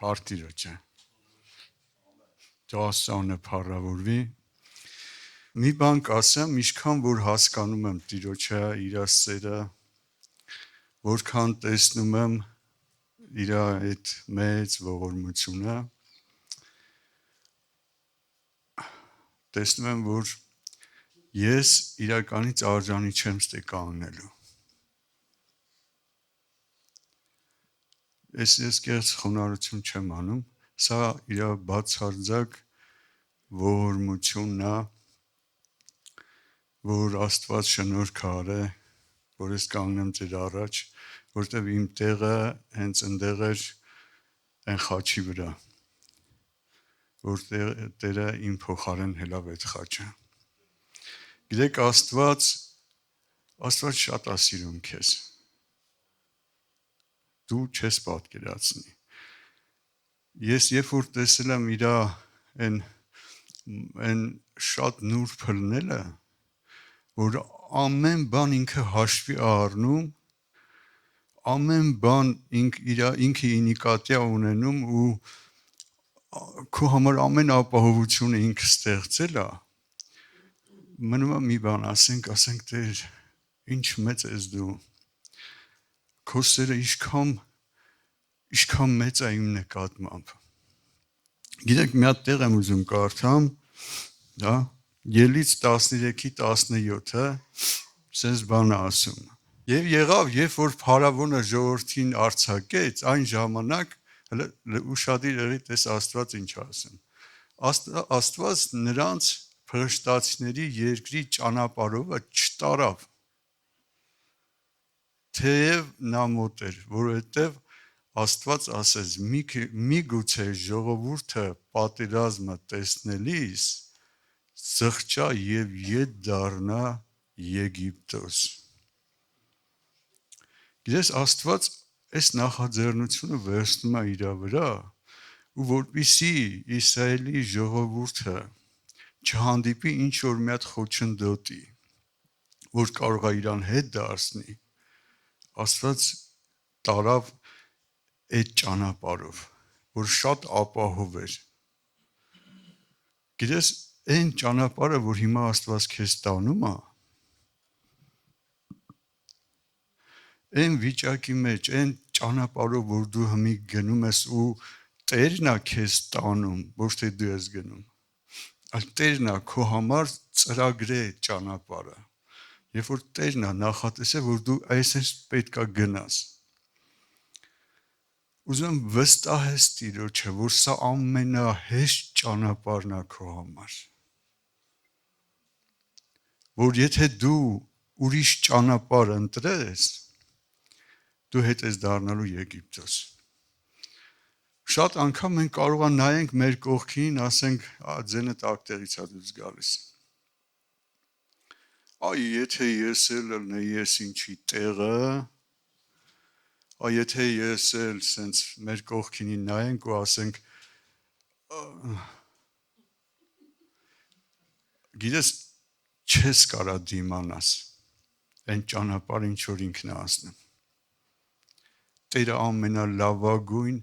Partիրոջը Աստծանը փառավորվի մի բան կասեմ ինչքան որ հասկանում եմ Տիրոջը իր սերը որքան տեսնում եմ իր այդ մեծ ողորմությունը տեսնում եմ որ ես իրականից արժանի չեմ ստե կանգնելու ես կերց խոնարհություն չեմ անում սա իր բացարձակ ողորմությունն է որ Աստված շնորհք արե որ ես կանգնեմ ձեր առաջ որտեվ իմ տեղը հենց այնտեղ էր այն խաչի վրա որ Տերը իմ փոխարեն հելավ այդ խաչը գիտեք Աստված շատ է սիրում քեզ դու չես պատկերացնի ես երբ որ տեսել եմ իր այն շատ նուրբ հլնելը որ ամեն բան ինքը հաշվի առնում ամեն բան ինքը նկատի ունենում ու քո համար ամեն ապահովությունը ինքը ստեղծել է մնում է մի բան ասենք Տեր ինչ մեծ ես դու քո սերը ինչքան մեծ է իմ նկատմամբ գիտեք մի հատ տեղ եմ ուզում կարդամ դա Ելից 13:17-ը sense բան ասում եւ եղավ երբ որ փարավոնը ժողովրդին արձակեց այն ժամանակ ուշադիր եղի տես Աստված ինչ ասում Աստված նրանց փրշտացիների երկրի ճանապարհով չտարավ թեև նա մոտ էր որովհետև Աստված ասեց միգուցե ժողովուրդը պատերազմը տեսնելիս զղջա եւ ետ դառնա Եգիպտոս Գիտես Աստված այս նախաձեռնությունը վերցնում է իր վրա ու որպեսզի Իսրայելի ժողովուրդը չհանդիպի ինչ որ մի հատ խոչընդոտի որ կարող է իրան հետ դարձնի Աստված տարավ այդ ճանապարհով որ շատ ապահով էր գիտես այն ճանապարհը որ հիմա Աստված քեզ տանում է այն վիճակի մեջ այն ճանապարհով որ դու հիմա գնում ես ու Տերն է քեզ տանում ոչ թե դու ես գնում այլ Տերն է քո համար ծրագրել այդ ճանապարհը երբ որ Տերն է նախատեսել որ դու այսպես պետքա գնաս Ուզում եմ վստահես Տիրոջը, որ սա ամենահեշտ ճանապարհն է քո համար։ Որ եթե դու ուրիշ ճանապարհ ընտրես, դու հետ ես դառնալու Եգիպտոս։ Շատ անգամ մենք կարող ենք նայենք մեր կողքին, ասենք, ձենը տակտեղից է դուրս գալիս։ Այ եթե ես էլ ես ինչի տեղը Եթե ես էլ սենց մեր կողքինին նայենք ու ասենք գիտես չես կարա դիմանաս այն ճանապարհ ինչ որ ինքն է ասնում Տերը ամենալավագույն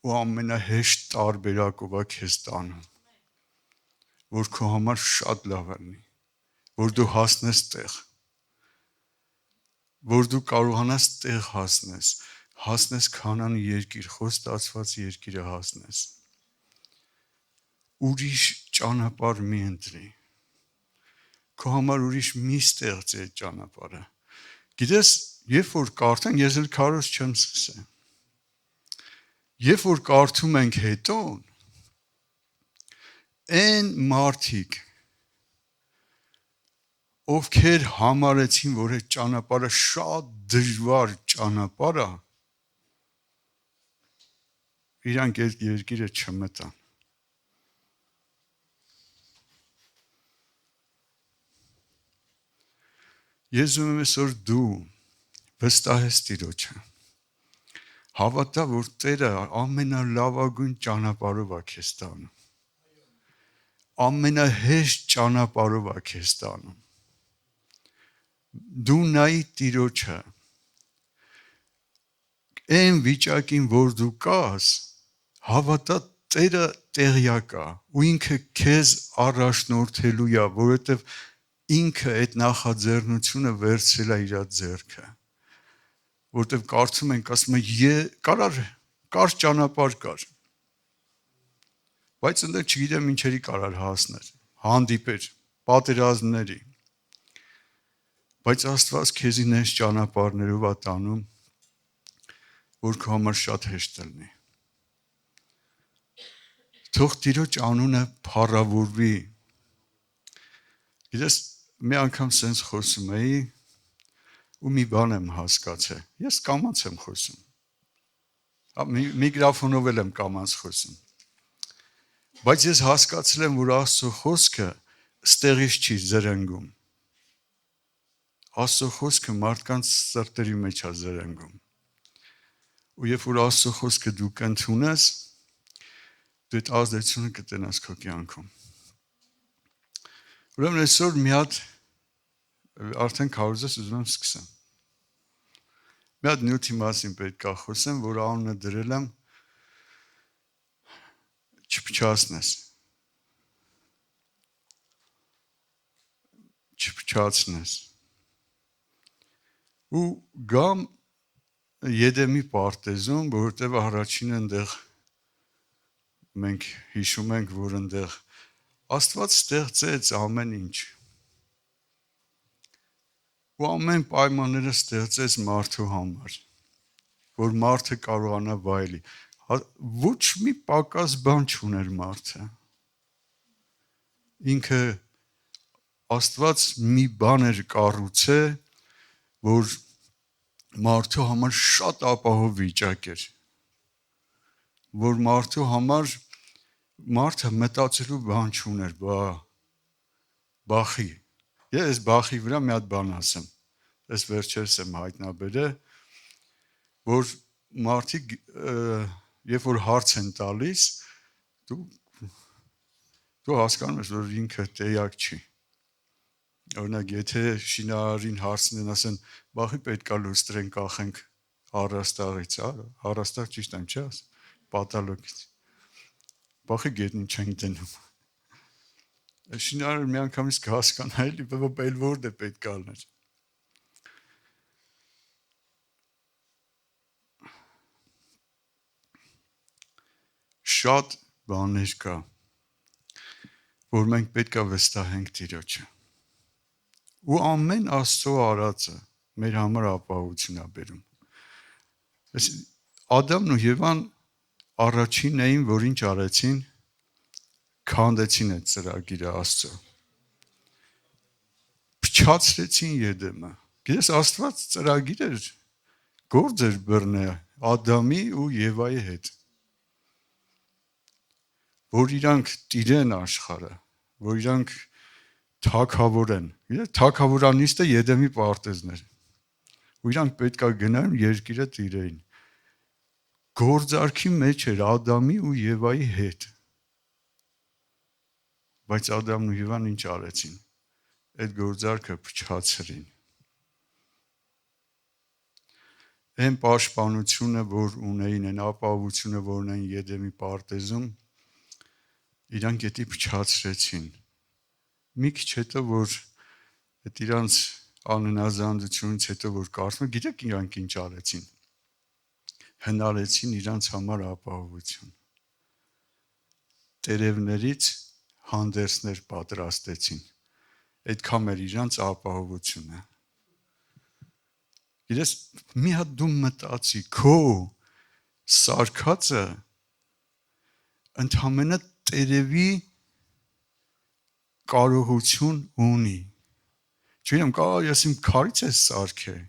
ու ամենահեշտ տարբերակով է քեզ տանում որ քո համար շատ լավ լինի որ դու հասնես տեղ որ դու կարողանաս տեղ հասնես Քանանի երկիր, խոստացված երկիրը հասնես։ Ուրիշ ճանապարհ մի ընտրի։ Քո համար ուրիշ մի ստեղծի այդ ճանապարհը։ Գիտես, երբ որ կարդան, ես էլ քարոզ չեմ սկսել։ Երբ որ կարդում ենք հետո, այն մարդիկ ովքեր համարեցին, որ այդ ճանապարհը շատ դժվար ճանապարհ է, իրանք այդ երկիրը չմտան։ Ես ուզում եմ այսօր դու վստահես Տիրոջը։ Հավատա, որ Տերը ամենալավագույն ճանապարհով է քեզ տանում։ Ամենահեշտ ճանապարհով է քեզ տանում։ Դու նայի Տիրոջը։ Այն վիճակին, որ դու կաս, Հավատա Տերը տեղյակ է ու ինքը քեզ առաջնորդելու է, որովհետև ինքը այդ նախաձեռնությունը վերցրել է իր ձեռքը, որովհետև կարծում ենք, ասում են, կար ճանապարհ կար, բայց ընդ չգիտեմ ինչերի կարար հասներ, հանդիպեր, պատերազմների, բայց Աստված քեզի նենց ճանապարհներով է տանում, որ քո համար շատ հեշտ լինի։ Թող Տիրոջ անունը փառավորվի։ Գիտես, մի անգամ սենց խոսում էի ու մի բան եմ հասկացել։ Ես կամաց եմ խոսում։ Միկրոֆոնով եմ կամաց խոսում։ Բայց ես հասկացել եմ, որ Աստծո խոսքը ստեղից չի զրնգում։ Աստծո խոսքը մարդկանց սրտերի մեջ է զրնգում։ Ու երբ որ Աստծո խոսքը դու կընդունես, դու այդ ազդեցությունը կտենաս քո կյանքում։ Ուրեմն այսօր մի հատ արդեն քարոզես ուզում եմ սկսեմ։ Մի հատ նյութի մասին պետք է խոսեմ, որ անունը դրել եմ չփչացնես։ Չփչացնես։ Ու գամ Եդեմի պարտեզում, որովհետև առաջինը այնտեղ մենք հիշում ենք, որ այնտեղ Աստված ստեղծեց ամեն ինչ։ Ու ամեն պայմանները ստեղծեց մարդու համար, որ մարդը կարողանա վայելի։ Ոչ մի պակաս բան չուներ մարդը։ Ինքը Աստված մի բան էր կառուցել, որ մարդու համար շատ ապահով վիճակ էր, որ մարդու համար մարդը մտածելու բան չուներ, բախի։ Ես բախի վրա մի հատ բան ասեմ, ես վերջերս եմ հայտնաբերել, որ մարդիկ, երբ որ հարց են տալիս, դու հասկանում ես, որ ինքը տեղյակ չի։ Օրինակ, եթե շինարարին հարցնեն, ասեն, բախի պետքա լուստրեն կախենք առաստաղից, առաստաղ ճիշտ եմ, չէ՞, պատալոգից։ Բախի գետնին չենք դնում։ Շինարարը մի անգամից կհասկանա, էլի որտե պետք է լիներ։ Շատ բաներ կա, որ մենք պետք է վստահենք Տիրոջը։ Ու ամեն Աստծո արածը մեր համար ապահովություն է բերում։ Ադամն ու Եվան առաջինն էին, որ ինչ արեցին, քանդեցին այդ ծրագիրը Աստծո։ Փչացրեցին Եդեմը։ Գիտես, Աստված ծրագիր էր, գործ էր բռնել Ադամի ու Եվայի հետ, որ իրանք տիրեն աշխարհը, որ իրանք թագավորեն։ Թագավորանիստը Եդեմի պարտեզն էր։ Ու իրանք պետք է գնային երկիրը տիրեին։ Գործարքի մեջ էր Ադամի ու Եվայի հետ։ Բայց Ադամն ու Եվան ինչ արեցին։ Այդ գործարքը փչացրին։ Այն պաշտպանությունը, որ ունեին, այն ապահովությունը, որ ունեին Եդեմի պարտեզում, իրանք դա փչացրեցին։ Մի քիչ հետո, որ այդ իրանց անհնազանդությունից հետո, որ կարծում, գիտեք իրանք ինչ արեցին։ Հնարեցին իրանց համար ապահովություն։ Տերևներից հանդերձներ պատրաստեցին։ Այդքան էր իրանց ապահովությունը։ Գիտես, մի հատ դու մտածի, քո սարքածը ընդհանրապես տերևի կարողություն ունի։ Չգիտեմ, կարող ես իմ քարից ես սարքել,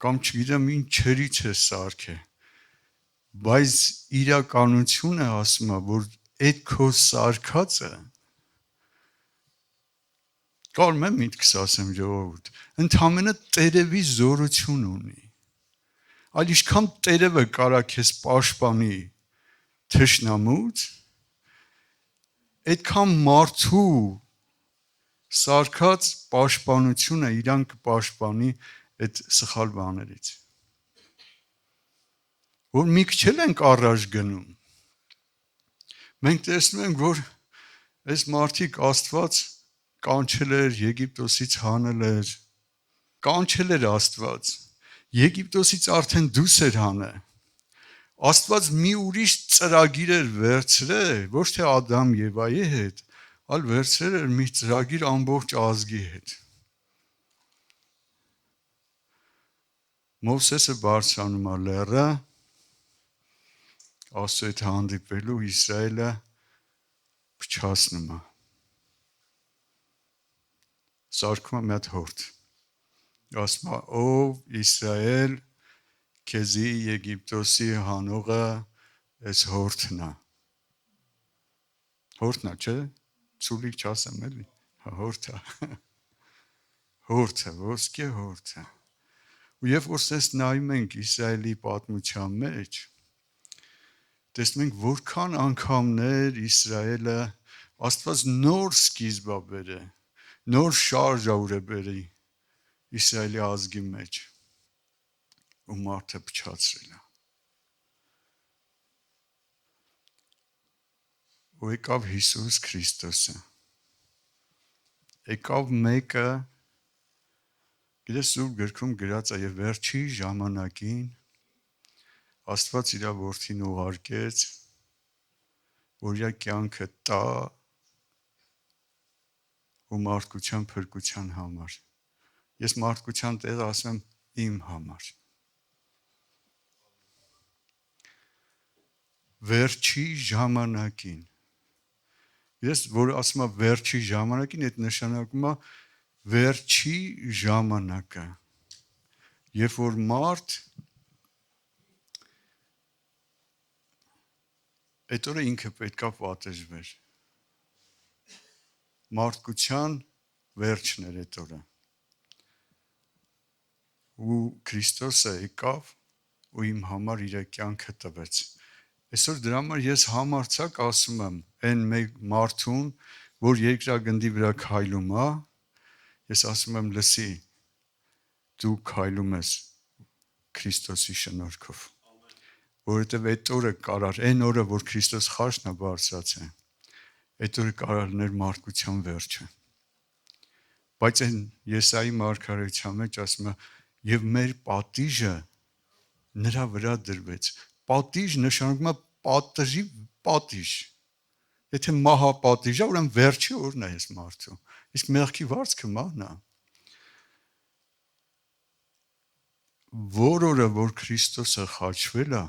կամ չգիտեմ ինչերից ես սարքել, բայց իրականությունը ասում է, որ այդ քո սարքածը, կարող եմ միտքս ասեմ ժողովուրդ, ընդհանրապես տերևի զորություն ունի։ Այլ ինչքան տերևը կարա քեզ պաշտպանի թշնամուց, այդքան մարդու սարքած պաշտպանությունը իրան կպաշտպանի այդ սխալ բաներից։ որ մի քիչ ենք առաջ գնում։ Մենք տեսնում ենք, որ այս մարդիկ Աստված կանչել էր, Եգիպտոսից հանել էր, կանչել էր Աստված, Եգիպտոսից արդեն դուրս էր հանել։ Աստված մի ուրիշ ծրագիր էր վերցրել, ոչ թե Ադամ Եվայի հետ, այլ վերցրել էր մի ծրագիր ամբողջ ազգի հետ։ Մովսեսը բարձրանում է լեռը, Աստծո հետ հանդիպելու, Իսրայելը փչացնում է։ Սարքում է մի հատ հորդ։ Ասում է, ով Իսրայել, քեզի Եգիպտոսի հանողը այս հորդն է։ Հորդն է, չէ՞։ Ցուլիկ չասեմ էլի։ Հորդը։ Հորդը, ոսկե հորդը։ Ու երբ որ սես նայում ենք Իսրայելի պատմության մեջ, տեսնում ենք որքան անգամներ Իսրայելը Աստված նոր սկիզբ է բերել, նոր շարժ է բերել Իսրայելի ազգի մեջ ու մարդը փչացրել է։ Ու եկավ Հիսուս Քրիստոսը։ Եկավ մեկը, գիտես Սուրբ գրքում գրած է, եւ վերջի ժամանակին Աստված իր որդին ուղարկեց, որ իր կյանքը տա ու մարդկության փրկության համար։ Ես մարդկության տեղ ասեմ իմ համար։ Վերջի ժամանակին։ Ես որ ասում եմ վերջի ժամանակին, այդ նշանակում է վերջի ժամանակը։ Երբ որ մարդ այդ օրը ինքը պետքա պատժվեր։ Մարդկության վերջն էր այդ օրը։ Ու Քրիստոսը եկավ ու իմ համար իր կյանքը տվեց։ Այսօր դրա համար ես համարձակ ասում եմ այն մեկ մարդուն, որ երկրագնդի վրա քայլում է, ես ասում եմ լսի, դու քայլում ես Քրիստոսի շնորհքով։ Որովհետև այդ օրը կարար, այն օրը, որ Քրիստոս խաչն է բարձրացել, այդ օրը կարար ներ մարդկության վերջը։ Բայց այն Եսայի մարգարեության մեջ ասում է, եւ մեր պատիժը նրա վրա դրվեց։ Պատիժ նշանակում է պատժի պատիժ։ Եթե մահապատիժ է, ուրեմն վերջի օրն է այս մարդու։ Իսկ մեղքի վարձքը մահն է։ Որ օրը որ Քրիստոսը խաչվել է,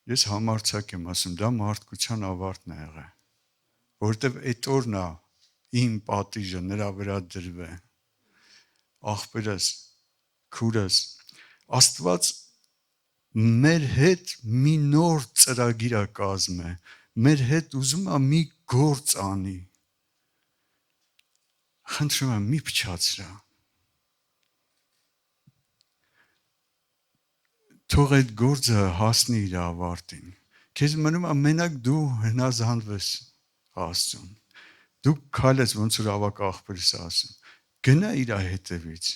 ես համարձակ եմ ասում, դա մարդկության ավարտն է եղել, որովհետև այդ օրն է իմ պատիժը նրա վրա դրվել։ Աղբերս, քուրս, Աստված մեր հետ մի նոր ծրագիր է կազմել, մեր հետ ուզում է մի գործ անի։ Խնդրում եմ, մի փչացրա։ Թող այդ գործը հասնի իր ավարտին։ Քեզ մնում է մենակ դու հնազանդվես Աստծուն։ Դու քայլես ոնց որ ավակ աղբերս ասում։ Գնա իր հետևից։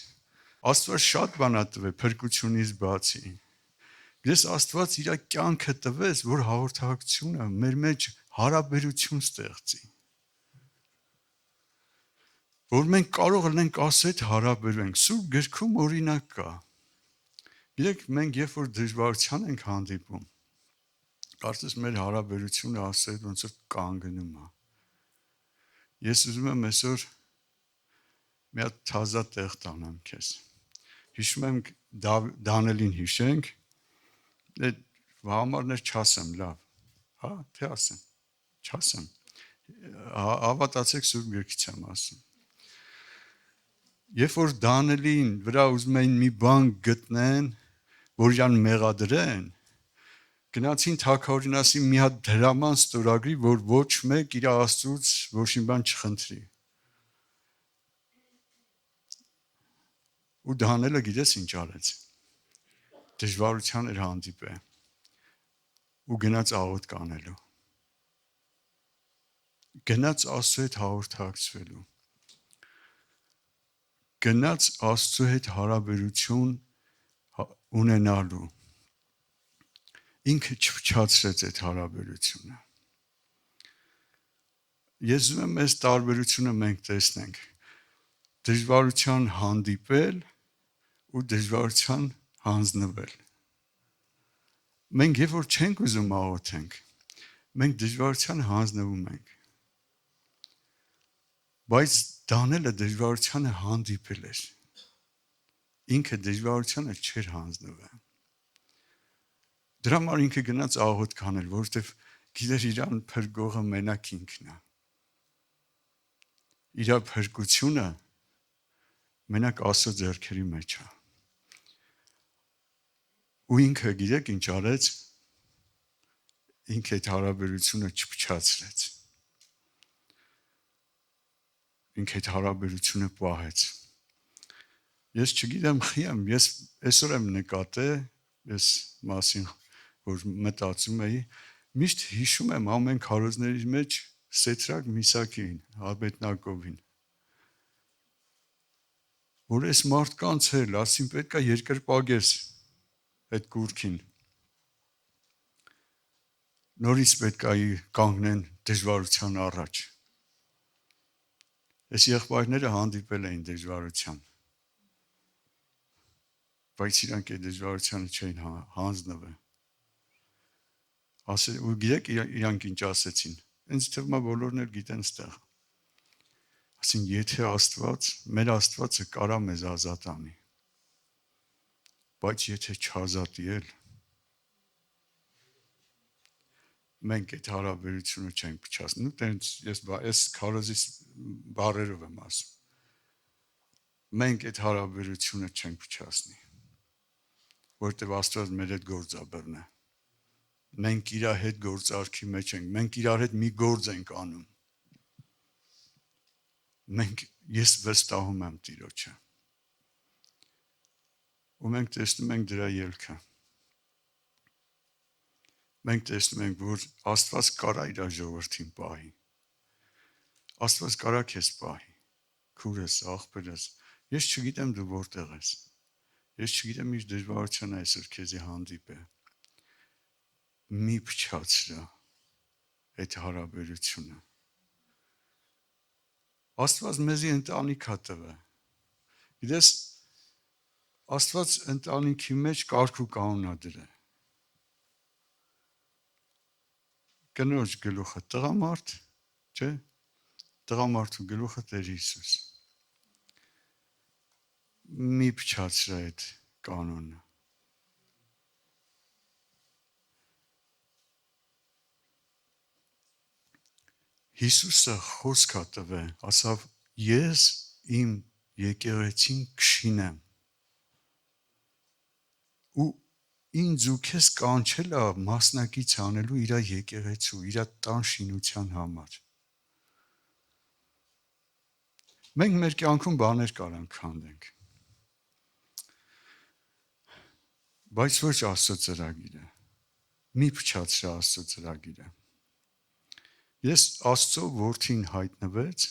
Աստված շատ բան է տվել փրկությունից բացի։ Ես Աստված իր կյանքը տվեց, որ հաղորդակցությունը մեր մեջ հարաբերություն ստեղծի։ Որ մենք կարող ենք ասել այդ հարաբերենք։ Սուրբ գրքում օրինակ կա։ Գիտեք, մենք երբ որ դժվարության ենք հանդիպում, կարծես մեր հարաբերությունը ասել ոնց որ կանգնում է։ Ես ուզում եմ այսօր մի հատ թազա տեղ տանեմ քեզ։ Հիշում եմ Դանիելին հիշենք, այդ համարներ չասեմ, լավ։ Հա, թե ասեմ։ Չասեմ։ Հավատացեք Սուրբ գրքից եմ ասում։ Երբ որ Դանիելին վրա ուզում էին մի բան գտնեն, որ իրան մեղադրեն, գնացին թագավորին մի հատ դրաման ստորագրի, որ ոչ մեկ իր Աստծուց ոչ մի բան չխնդրի։ Ու Դանիելը գիտես ինչ արեց։ Դժվարության էր հանդիպել ու գնաց աղոթք անելու։ Գնաց Աստծո հետ հաղորդակցվելու։ Գնաց Աստծո հետ հարաբերություն ունենալու։ ինքը չփչացրեց այդ հարաբերությունը։ Ես ուզում եմ այս տարբերությունը մենք տեսնենք։ Դժվարության հանդիպել ու դժվարության հանձնվել։ Մենք երբ որ չենք ուզում աղոթենք, մենք դժվարության հանձնվում ենք։ Բայց Դանիելը դժվարությանը հանդիպել էր։ Ինքը դժվարությանը չէր հանձնվել։ Դրա համար ինքը գնաց աղոթք անել, որովհետև գիտեր իրան փրկողը մենակ ինքն է։ Իր փրկությունը մենակ Աստծո ձեռքերի մեջ է։ Ու ինքը գիտեք ինչ արեց։ Ինքը այդ հարաբերությունը չփչացրեց։ Ինքը այդ հարաբերությունը պահեց։ Ես չգիտեմ խիամ, ես այսօր եմ նկատել, ես մասին որ մտածում էի, միշտ հիշում եմ ամեն քարոզների մեջ Սեդրակ Միսակին, Աբեդնագովին։ Որ այս մարդկանց էլ, ասին պետք է երկրպագես այդ կուրքին։ Նորից պետք է կանգնեն դժվարության առաջ։ Այս եղբայրները հանդիպել էին դժվարության։ Բայց իրանք այդ դժվարությանը չէին հանձնվել։ Ասել ու գիտեք իրանք ինչ ասեցին։ Ինձ թվում է բոլորն էլ գիտեն ստեղ։ Ասին եթե Աստված, մեր Աստվածը կարա մեզ ազատ անի։ Բայց եթե չազատի էլ մենք այդ հարաբերությունը չենք փչացնում։ Տենց ես քարոզի բառերով եմ ասում։ Մենք այդ հարաբերությունը չենք փչացնի։ Որտեւ Աստված մեր հետ գործ է բռնե։ Մենք իր հետ գործարքի մեջ ենք, մենք իրար հետ մի գործ ենք անում։ Ես վստահում եմ Տիրոջը։ Ու մենք տեսնում ենք դրա ելքը։ Մենք տեսնում ենք, որ Աստված կարա իր ժողովրդին պահի։ Աստված կարա քեզ պահի։ Քուրս, աղբերս, ես չգիտեմ դու որտեղ ես։ Ես չգիտեմ ինչ դժվարություն այսօր քեզի հանդիպե։ Մի փչացրա այդ հարաբերությունը։ Աստված մեզի ընտանիք է տվել։ Գիտես, Աստված ընտանիքի մեջ կարգ ու կանոն է դրել։ Կնոջ գլուխը տղամարդ, չէ՞։ Տղամարդու գլուխը Տեր Հիսուս։ Մի փչացրա այդ կանոնը։ Հիսուսը խոսք է տվել, ասավ ես իմ եկեղեցին կշինեմ։ Ու ինձ ու քեզ կանչել է մասնակից անելու իր եկեղեցու, իր տան շինության համար։ Մենք մեր կյանքում բաներ կարանք քանդենք։ Բայց ոչ Աստծո ծրագիրը։ Մի փչացրա Աստծո ծրագիրը։ Ես Աստծո որդին հայտնվեց,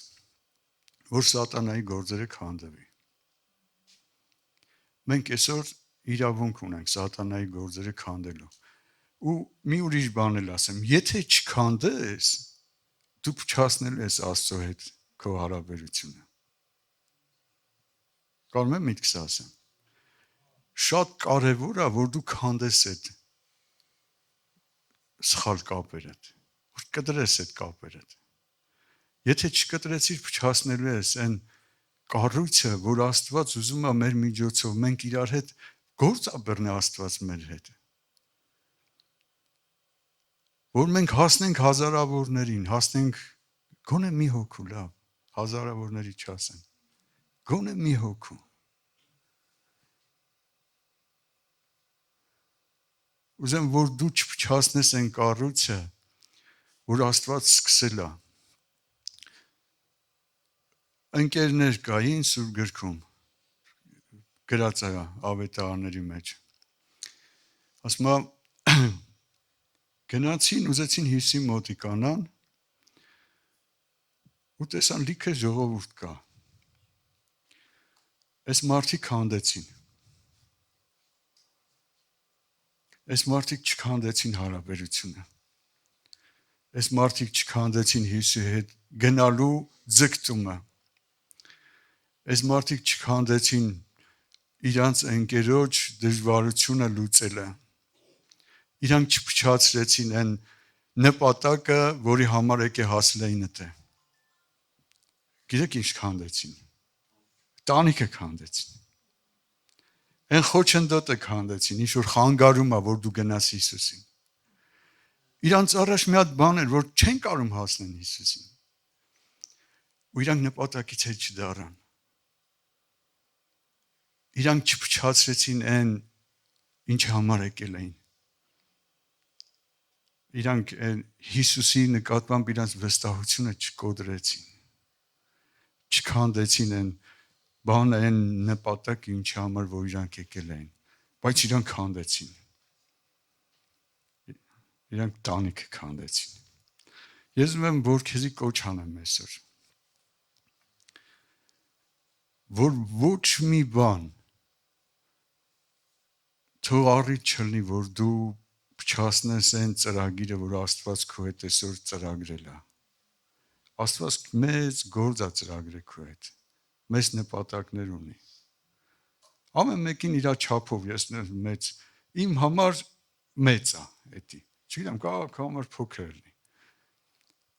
որ սատանայի գործերը քանդվի։ Մենք այսօր իրավունք ունենք սատանայի գործերը քանդելու։ Ու մի ուրիշ բան էլ ասեմ, եթե չքանդես, դու փչացնելու ես Աստծո հետ քո հարաբերությունը։ Կարող եմ միտքս ասեմ։ Շատ կարևոր է, որ դու քանդես այդ սխալ կապերը, որ կտրես այդ կապերը։ Եթե չկտրեցիր, փչացնելու ես այն կառույցը, որ Աստված ուզում է մեր միջոցով, մենք իրար հետ գործ ապրնի Աստված մեր հետ։ Որ մենք հասնենք հազարավորներին, հասնենք գոնե մի հոգու, լավ, հազարավորների չասեմ, գոնե մի հոգու։ Ուզեմ, որ դու չփչացնես այն կառույցը, որ Աստված սկսել է։ Ընկերներ կային Սուրբ գրքում, գրած է ավետարանների մեջ։ Ասում է գնացին, ուզեցին Հիսուսի մոտիկանան ու տեսան լիքը ժողովուրդ կա։ Այս մարդիկ հանդեցին։ Այս մարդիկ չքանդեցին հարաբերությունը։ Այս մարդիկ չքանդեցին Հիսուսի հետ գնալու ձգտումը։ Այս մարդիկ չքանդեցին իրանց ընկերոջ դժվարությունը լուծելը։ Իրանք չփչացրեցին այն նպատակը, որի համար եկե հասել էին այդտեղ։ Գիտեք ինչ քանդեցին։ Տանիքը քանդեցին։ Այն խոչընդոտը քանդեցին, ինչ որ խանգարում է, որ դու գնաս Հիսուսին։ Իրանց առաջ մի հատ բան էր, որ չեն կարող հասնեն Հիսուսին։ Ու իրանք նպատակից հետ չդառան։ Իրանք չփչացրեցին այն, ինչի համար եկել էին։ Իրանք Հիսուսի նկատմամբ իրանց վստահությունը չկոտրեցին։ Չքանդեցին այն բանը, այն նպատակը, ինչի համար որ իրանք եկել էին, բայց իրանք քանդեցին։ Իրանք տանիքը քանդեցին։ Ես ուզում որ քեզի կոչ անեմ այսօր, որ ոչ մի բան թող առիթ չլինի, որ դու փչացնես այն ծրագիրը, որ Աստված քո հետ այսօր ծրագրել է։ Աստված մեծ գործ է ծրագրել քո հետ, մեծ նպատակներ ունի։ Ամեն մեկին իր չափով, ես մեծ, իմ համար մեծ է, էդի։ Չգիտեմ, կարող քո համար փոքր լինի։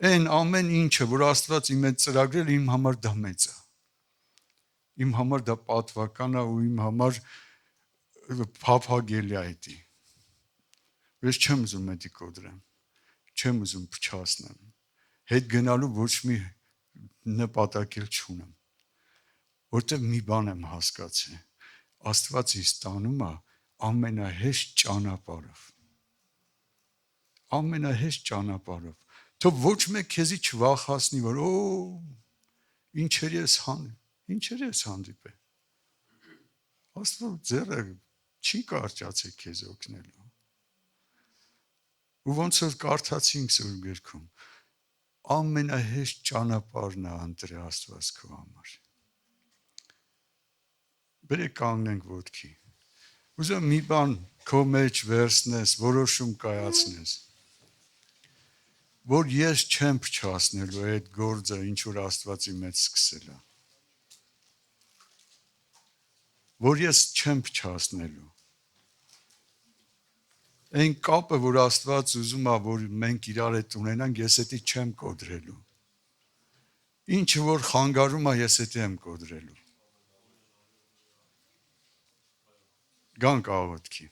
Այն ամեն ինչը, որ Աստված իմ հետ ծրագրել, իմ համար դա մեծ է։ Իմ համար դա պատվական է ու իմ համար փափագելի է էդի։ Ես չեմ ուզում էդի կոտրեմ, չեմ ուզում փչացնեմ, հետ գնալու ոչ մի նպատակ էլ չունեմ, որտեղ մի բան եմ հասկացել, Աստված ինձ տանում է ամենահեշտ ճանապարհով, ամենահեշտ ճանապարհով, թող ոչ մեկ քեզի չվախացնի, որ ինչերի ես հանդիպել, Աստված ձեռը չի կարճացել քեզ օգնելու։ Ու ոնց որ կարդացինք Սուրբ Գրքում, ամենահեշտ ճանապարհն է ընտրել Աստված քո համար։ Բերեք կանգնենք ոտքի։ Ուզում մի բան քո մեջ վերցնես, որոշում կայացնես, որ ես չեմ փչացնելու այդ գործը, ինչ որ Աստվածի մեջ սկսել է։ Որ ես չեմ փչացնելու։ Այն կապը, որ Աստված ուզում է, որ մենք իրար հետ ունենանք, ես էդի չեմ կոտրելու։ Ինչը որ խանգարում է, ես էդի եմ կոտրելու։ Գանք աղոթքի։